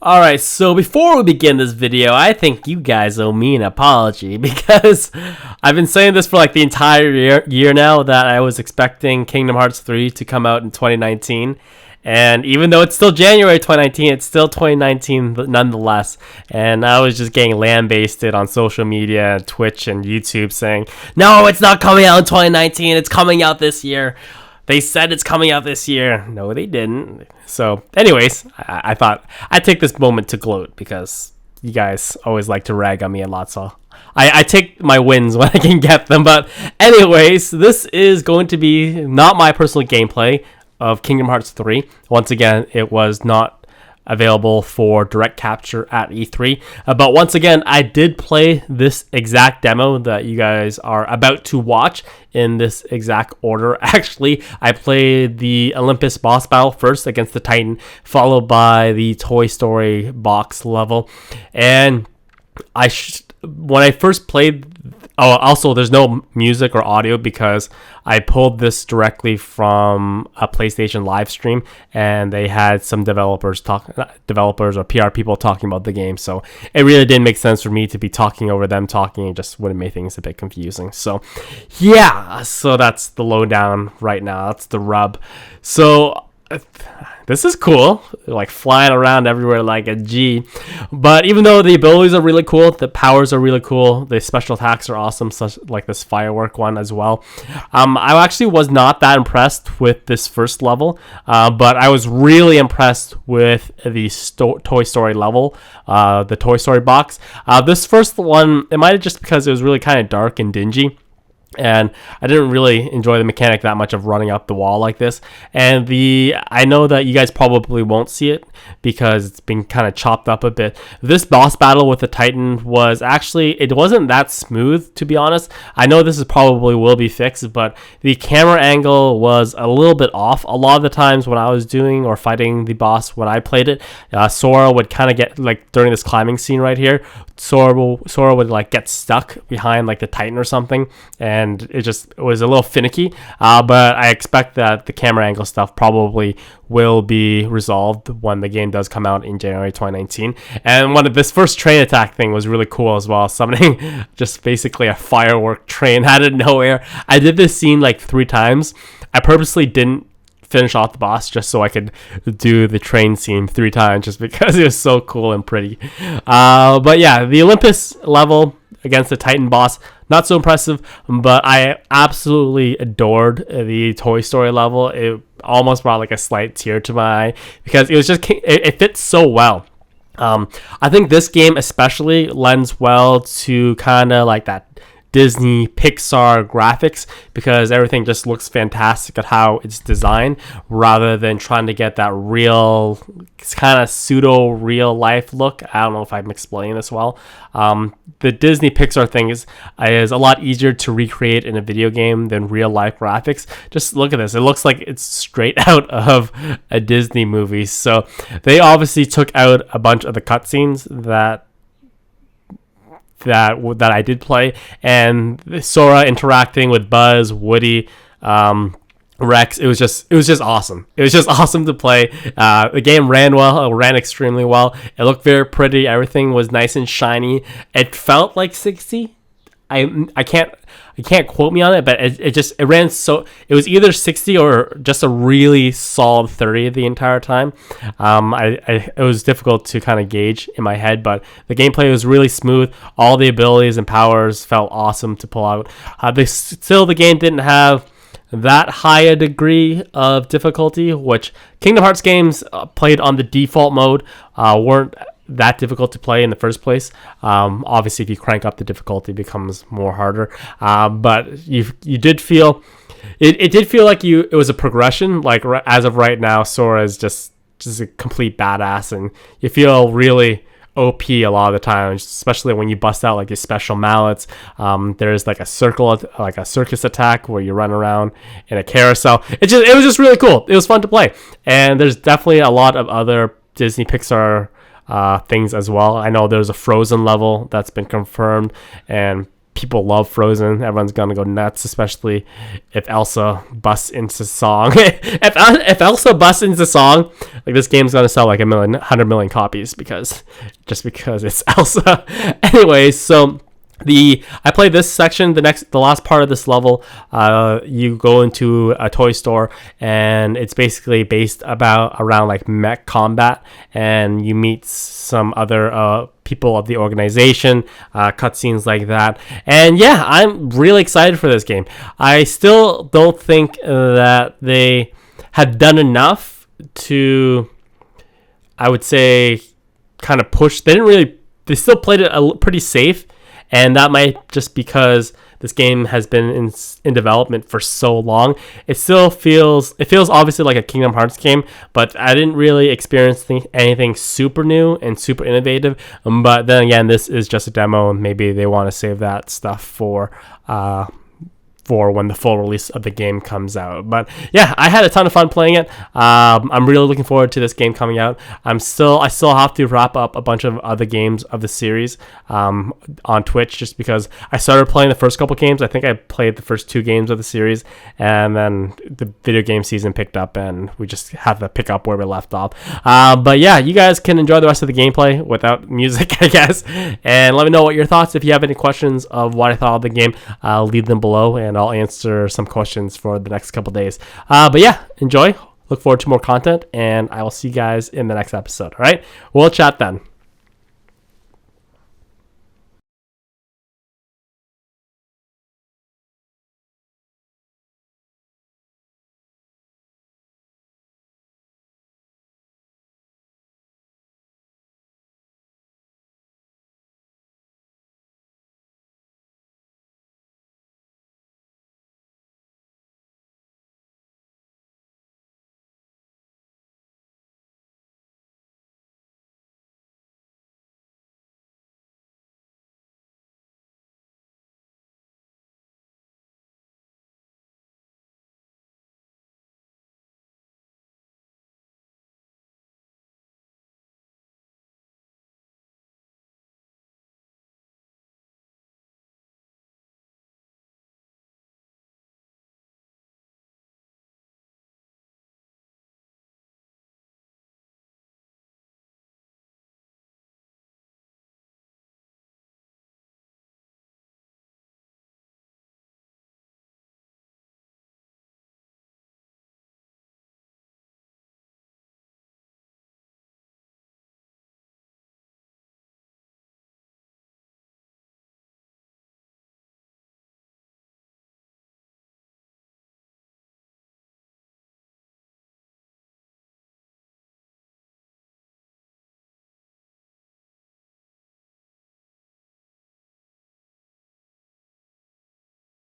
Alright, so before we begin this video, I think you guys owe me an apology because I've been saying this for like the entire year now that I was expecting Kingdom Hearts 3 to come out in 2019. And even though it's still January 2019, it's still 2019 nonetheless. And I was just getting lambasted on social media, Twitch and YouTube saying, no, it's not coming out in 2019, it's coming out this year. They said it's coming out this year. No, they didn't. So, anyways, I thought I'd take this moment to gloat because you guys always like to rag on me a lot. So, I take my wins when I can get them. But, anyways, this is going to be not my personal gameplay of Kingdom Hearts 3. Once again, it was not available for direct capture at E3. But once again, I did play this exact demo that you guys are about to watch in this exact order. Actually, I played the Olympus boss battle first against the Titan, followed by the Toy Story box level. And when I first played... Oh, also, there's no music or audio because I pulled this directly from a PlayStation live stream, and they had some developers or PR people talking about the game. So it really didn't make sense for me to be talking over them talking. It just would have made things a bit confusing. So yeah, so that's the lowdown right now. That's the rub. So this is cool, like flying around everywhere like a G. But even though the abilities are really cool, the powers are really cool, the special attacks are awesome, such like this firework one as well. I actually was not that impressed with this first level, but I was really impressed with the Toy Story level, the Toy Story box. This first one, it might have just because it was really kind of dark and dingy. And I didn't really enjoy the mechanic that much of running up the wall like this. And I know that you guys probably won't see it because it's been kind of chopped up a bit. This boss battle with the Titan was actually, it wasn't that smooth, to be honest. I know this probably will be fixed, but the camera angle was a little bit off. A lot of the times when I was doing or fighting the boss when I played it, Sora would kind of get, like during this climbing scene right here, Sora would like get stuck behind like the Titan or something, and it was a little finicky, but I expect that the camera angle stuff probably will be resolved when the game does come out in January 2019. And this first train attack thing was really cool as well, summoning just basically a firework train out of nowhere. I did this scene like 3 times. I purposely didn't finish off the boss just so I could do the train scene 3 times just because it was so cool and pretty. But yeah, the Olympus level against the Titan boss, not so impressive, but I absolutely adored the Toy Story level. It almost brought like a slight tear to my eye because it was just, it fits so well. I think this game especially lends well to kind of like that Disney Pixar graphics because everything just looks fantastic at how it's designed rather than trying to get that real kind of pseudo real life look. I don't know if I'm explaining this well. The Disney Pixar thing is a lot easier to recreate in a video game than real life graphics. Just look at this. It looks like it's straight out of a Disney movie. So they obviously took out a bunch of the cutscenes that I did play, and Sora interacting with Buzz, Woody, Rex. It was just awesome. It was just awesome to play. The game ran well. It ran extremely well. It looked very pretty. Everything was nice and shiny. It felt like 60. I can't quote me on it, but it ran so, it was either 60 or just a really solid 30 the entire time. It was difficult to kind of gauge in my head, but the gameplay was really smooth. All the abilities and powers felt awesome to pull out. The game didn't have that high a degree of difficulty, which Kingdom Hearts games played on the default mode weren't that difficult to play in the first place. Obviously, if you crank up the difficulty, it becomes more harder. But you did feel it did feel like it was a progression. Like as of right now, Sora is just a complete badass, and you feel really OP a lot of the time, especially when you bust out like your special mallets. There's like a circus attack where you run around in a carousel. It was just really cool. It was fun to play, and there's definitely a lot of other Disney Pixar things as well. I know there's a Frozen level that's been confirmed, and people love Frozen. Everyone's gonna go nuts, especially if Elsa busts into song. if Elsa busts into song, like this game's gonna sell like 100 million copies because it's Elsa. Anyways, so I played this section. The last part of this level, you go into a toy store, and it's basically based around like mech combat, and you meet some other people of the organization, cutscenes like that. And yeah, I'm really excited for this game. I still don't think that they have done enough to, I would say, kind of push. They still played it pretty safe. And that might just because this game has been in development for so long. It feels obviously like a Kingdom Hearts game, but I didn't really experience anything super new and super innovative. But then again, this is just a demo, and maybe they want to save that stuff for when the full release of the game comes out. But yeah, I had a ton of fun playing it. I'm really looking forward to this game coming out. I still have to wrap up a bunch of other games of the series on Twitch, just because I started playing the first couple games. I think I played the first 2 games of the series, and then the video game season picked up, and we just have to pick up where we left off. But yeah, you guys can enjoy the rest of the gameplay without music, I guess. And let me know what your thoughts. If you have any questions of what I thought of the game, leave them below, and I'll answer some questions for the next couple days. But yeah, enjoy. Look forward to more content, and I will see you guys in the next episode. All right, we'll chat then.